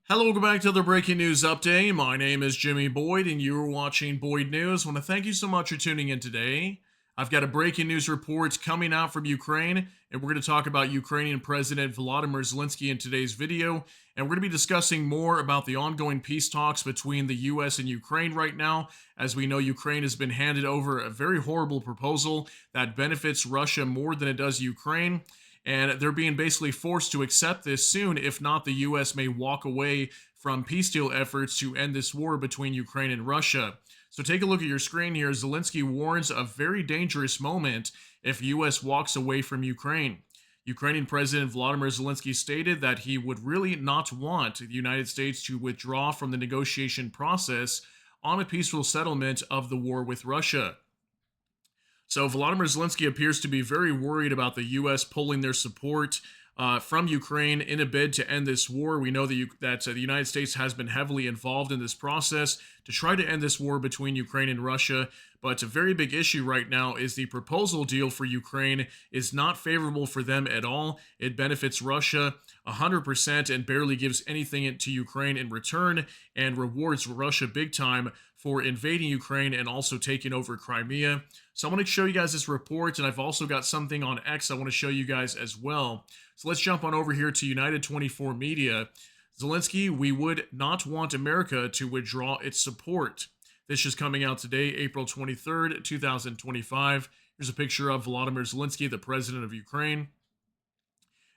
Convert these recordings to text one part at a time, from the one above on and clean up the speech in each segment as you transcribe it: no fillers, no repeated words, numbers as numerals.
Hello, welcome back to the breaking news update. My name is Jimmy Boyd, and you are watching Boyd News. I want to thank you so much for tuning in today. I've got a breaking news report coming out from Ukraine, and we're going to talk about Ukrainian President Volodymyr Zelenskyy in today's video. And we're going to be discussing more about the ongoing peace talks between the U.S. and Ukraine right now. As we know, Ukraine has been handed over a very horrible proposal that benefits Russia more than it does Ukraine. And they're being basically forced to accept this soon. If not, the U.S. may walk away from peace deal efforts to end this war between Ukraine and Russia. So take a look at your screen here. Zelenskyy warns a very dangerous moment if U.S. walks away from Ukraine. Ukrainian President Volodymyr Zelenskyy stated that he would really not want the United States to withdraw from the negotiation process on a peaceful settlement of the war with Russia. So Volodymyr Zelenskyy appears to be very worried about the U.S. pulling their support from Ukraine in a bid to end this war. We know that the United States has been heavily involved in this process to try to end this war between Ukraine and Russia. But a very big issue right now is the proposal deal for Ukraine is not favorable for them at all. It benefits Russia 100% and barely gives anything to Ukraine in return, and rewards Russia big time for invading Ukraine and also taking over Crimea. So I want to show you guys this report, and I've also got something on X I want to show you guys as well. So let's jump on over here to United 24 Media. Zelenskyy, we would not want America to withdraw its support. This is coming out today, April 23rd, 2025. Here's a picture of Volodymyr Zelenskyy, the president of Ukraine.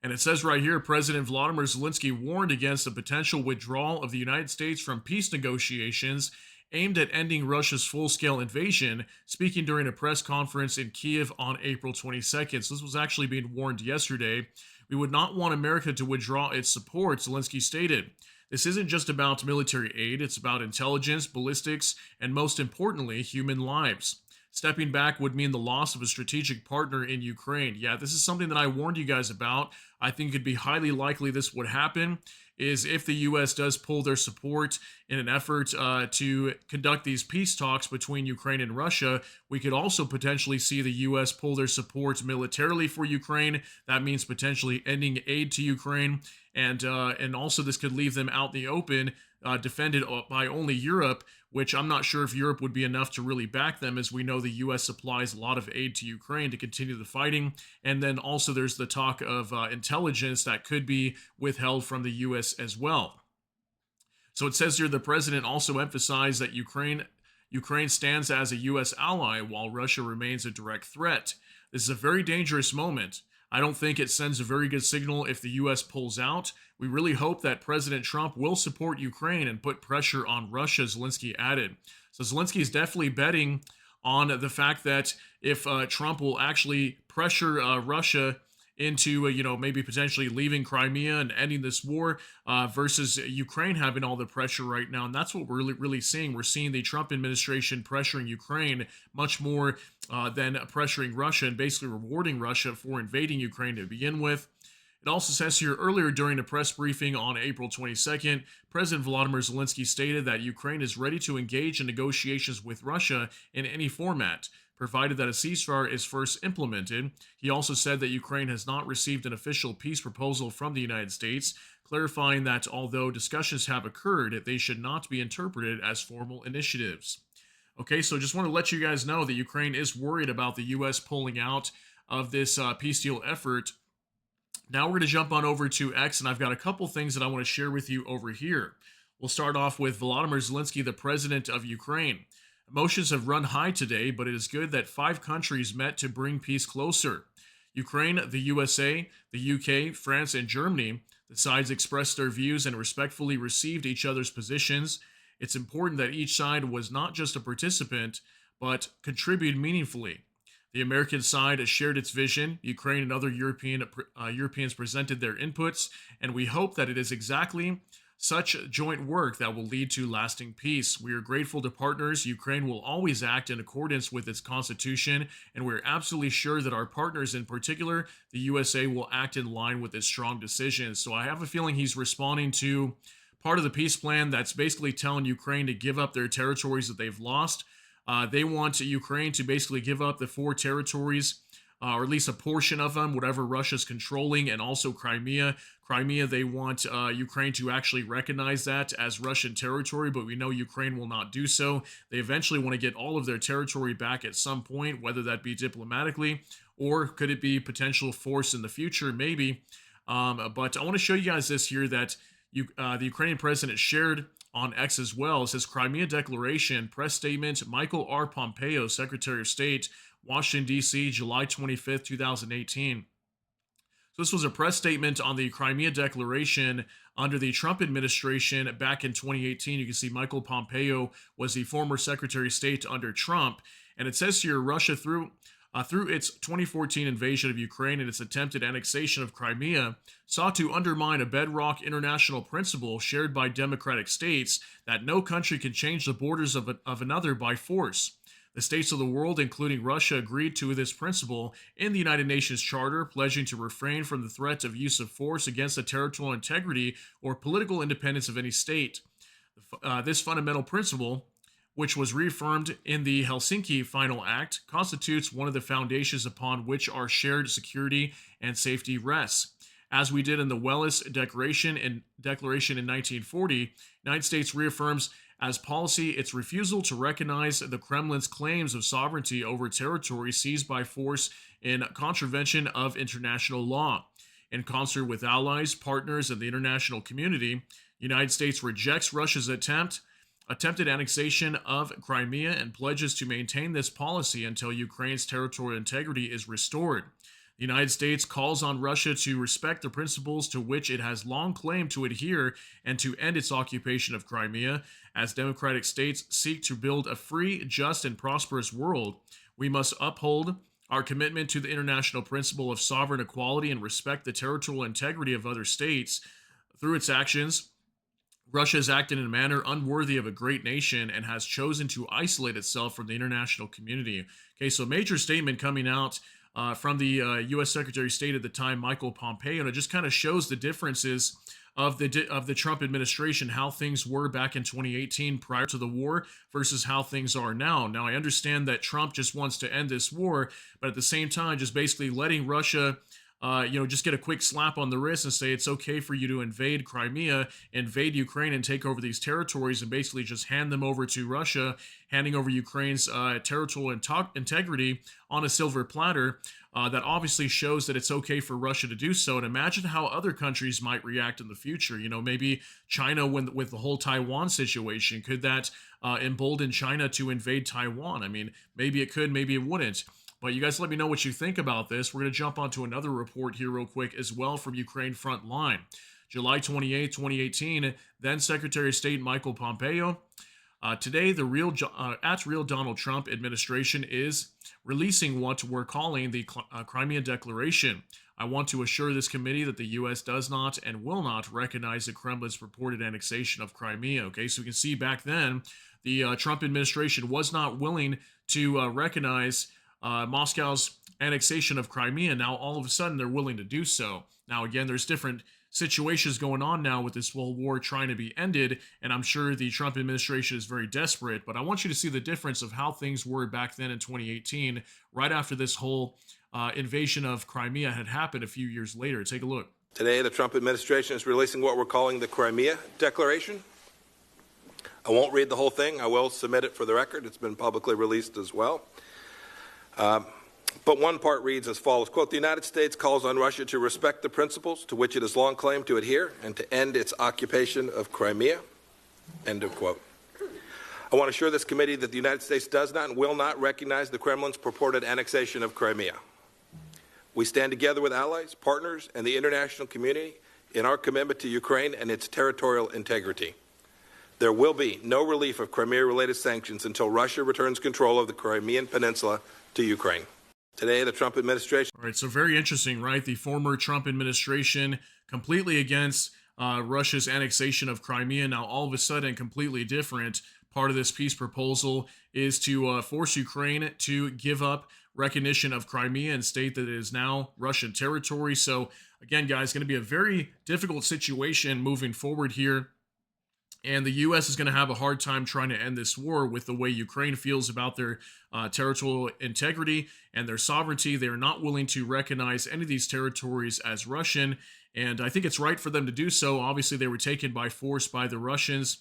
And it says right here, President Volodymyr Zelenskyy warned against a potential withdrawal of the United States from peace negotiations aimed at ending Russia's full-scale invasion, speaking during a press conference in Kiev on April 22nd. So this was actually being warned yesterday. We would not want America to withdraw its support, Zelenskyy stated. This isn't just about military aid, it's about intelligence, ballistics, and most importantly, human lives. Stepping back would mean the loss of a strategic partner in Ukraine. Yeah, this is something that I warned you guys about. I think it'd be highly likely this would happen, is if the U.S. does pull their support in an effort to conduct these peace talks between Ukraine and Russia. We could also potentially see the U.S. pull their support militarily for Ukraine. That means potentially ending aid to Ukraine, and also this could leave them out in the open, defended by only Europe, which I'm not sure if Europe would be enough to really back them, as we know the U.S. supplies a lot of aid to Ukraine to continue the fighting. And then also there's the talk of intelligence that could be withheld from the U.S. as well. So it says here the president also emphasized that Ukraine stands as a U.S. ally while Russia remains a direct threat. This is a very dangerous moment. I don't think it sends a very good signal if the U.S. pulls out. We really hope that President Trump will support Ukraine and put pressure on Russia, Zelenskyy added. So Zelenskyy is definitely betting on the fact that if Trump will actually pressure Russia into, maybe potentially leaving Crimea and ending this war versus Ukraine having all the pressure right now. And that's what we're really seeing. We're seeing the Trump administration pressuring Ukraine much more than pressuring Russia, and basically rewarding Russia for invading Ukraine to begin with. It also says here earlier during a press briefing on April 22nd, President Volodymyr Zelenskyy stated that Ukraine is ready to engage in negotiations with Russia in any format, provided that a ceasefire is first implemented. He also said that Ukraine has not received an official peace proposal from the United States, clarifying that although discussions have occurred, they should not be interpreted as formal initiatives. Okay, so just want to let you guys know that Ukraine is worried about the U.S. pulling out of this peace deal effort. Now we're going to jump on over to X, and I've got a couple things that I want to share with you over here. We'll start off with Volodymyr Zelenskyy, the president of Ukraine. Emotions have run high today, but it is good that 5 countries met to bring peace closer. Ukraine, the USA, the UK, France, and Germany. The sides expressed their views and respectfully received each other's positions. It's important that each side was not just a participant, but contributed meaningfully. The American side has shared its vision. Ukraine and other Europeans presented their inputs, and we hope that it is exactly such joint work that will lead to lasting peace. We are grateful to partners. Ukraine will always act in accordance with its constitution, and we're absolutely sure that our partners, in particular, the USA, will act in line with its strong decisions. So I have a feeling he's responding to part of the peace plan that's basically telling Ukraine to give up their territories that they've lost. They want Ukraine to basically give up the 4 territories or at least a portion of them, whatever Russia's controlling, and also Crimea. Crimea, they want Ukraine to actually recognize that as Russian territory, but we know Ukraine will not do so. They eventually want to get all of their territory back at some point, whether that be diplomatically or could it be potential force in the future, maybe. But I want to show you guys this here that the Ukrainian president shared on X as well. It says Crimea Declaration, press statement, Michael R. Pompeo, Secretary of State, Washington, D.C., July 25th, 2018. So this was a press statement on the Crimea Declaration under the Trump administration back in 2018. You can see Michael Pompeo was the former Secretary of State under Trump. And it says here, Russia through its 2014 invasion of Ukraine and its attempted annexation of Crimea, sought to undermine a bedrock international principle shared by democratic states that no country can change the borders of another by force. The states of the world, including Russia, agreed to this principle in the United Nations Charter, pledging to refrain from the threat of use of force against the territorial integrity or political independence of any state. This fundamental principle, which was reaffirmed in the Helsinki Final Act, constitutes one of the foundations upon which our shared security and safety rests. As we did in the Welles Declaration in 1940, the United States reaffirms as policy its refusal to recognize the Kremlin's claims of sovereignty over territory seized by force in contravention of international law. In concert with allies, partners, and the international community, the United States rejects Russia's attempted annexation of Crimea and pledges to maintain this policy until Ukraine's territorial integrity is restored. The United States calls on Russia to respect the principles to which it has long claimed to adhere and to end its occupation of Crimea. As democratic states seek to build a free, just, and prosperous world, we must uphold our commitment to the international principle of sovereign equality and respect the territorial integrity of other states. Through its actions, Russia has acted in a manner unworthy of a great nation and has chosen to isolate itself from the international community. Okay, so major statement coming out from the U.S. Secretary of State at the time, Michael Pompeo, and it just kind of shows the differences of the Trump administration, how things were back in 2018 prior to the war versus how things are now. Now, I understand that Trump just wants to end this war, but at the same time, just basically letting Russia just get a quick slap on the wrist and say it's okay for you to invade Crimea, invade Ukraine, and take over these territories, and basically just hand them over to Russia, handing over Ukraine's territorial integrity on a silver platter. That obviously shows that it's okay for Russia to do so. And imagine how other countries might react in the future. You know, maybe China with the whole Taiwan situation. Could that embolden China to invade Taiwan? I mean, maybe it could, maybe it wouldn't. But you guys let me know what you think about this. We're going to jump onto another report here real quick as well from Ukraine Frontline. July 28, 2018, then Secretary of State Michael Pompeo. Today, the real Donald Trump administration is releasing what we're calling the Crimea Declaration. I want to assure this committee that the U.S. does not and will not recognize the Kremlin's purported annexation of Crimea. Okay, so we can see back then the Trump administration was not willing to recognize Moscow's annexation of Crimea. Now, all of a sudden, they're willing to do so. Now, again, there's different situations going on now with this whole war trying to be ended, and I'm sure the Trump administration is very desperate, but I want you to see the difference of how things were back then in 2018, right after this whole invasion of Crimea had happened a few years later. Take a look. Today, the Trump administration is releasing what we're calling the Crimea Declaration. I won't read the whole thing. I will submit it for the record. It's been publicly released as well. But one part reads as follows, quote, the United States calls on Russia to respect the principles to which it has long claimed to adhere and to end its occupation of Crimea, end of quote. I want to assure this committee that the United States does not and will not recognize the Kremlin's purported annexation of Crimea. We stand together with allies, partners, and the international community in our commitment to Ukraine and its territorial integrity. There will be no relief of Crimea-related sanctions until Russia returns control of the Crimean Peninsula to Ukraine. Today, the Trump administration... All right, so very interesting, right? The former Trump administration completely against Russia's annexation of Crimea. Now, all of a sudden, completely different. Part of this peace proposal is to force Ukraine to give up recognition of Crimea and state that it is now Russian territory. So, again, guys, going to be a very difficult situation moving forward here And the U.S. is going to have a hard time trying to end this war with the way Ukraine feels about their territorial integrity and their sovereignty. They are not willing to recognize any of these territories as Russian. And I think it's right for them to do so. Obviously, they were taken by force by the Russians.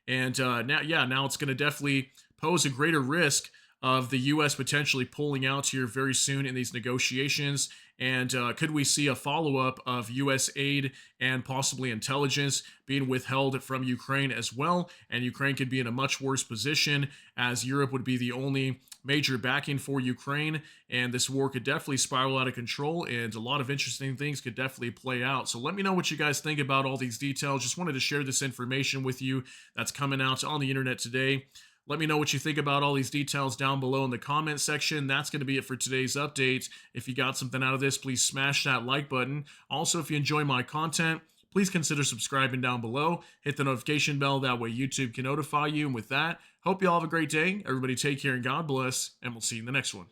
And now it's going to definitely pose a greater risk of the U.S. potentially pulling out here very soon in these negotiations. And could we see a follow-up of U.S. aid and possibly intelligence being withheld from Ukraine as well? And Ukraine could be in a much worse position, as Europe would be the only major backing for Ukraine. And this war could definitely spiral out of control, and a lot of interesting things could definitely play out. So let me know what you guys think about all these details. Just wanted to share this information with you that's coming out on the internet today. Let me know what you think about all these details down below in the comment section. That's going to be it for today's update. If you got something out of this, please smash that like button. Also, if you enjoy my content, please consider subscribing down below. Hit the notification bell. That way YouTube can notify you. And with that, hope you all have a great day. Everybody take care and God bless. And we'll see you in the next one.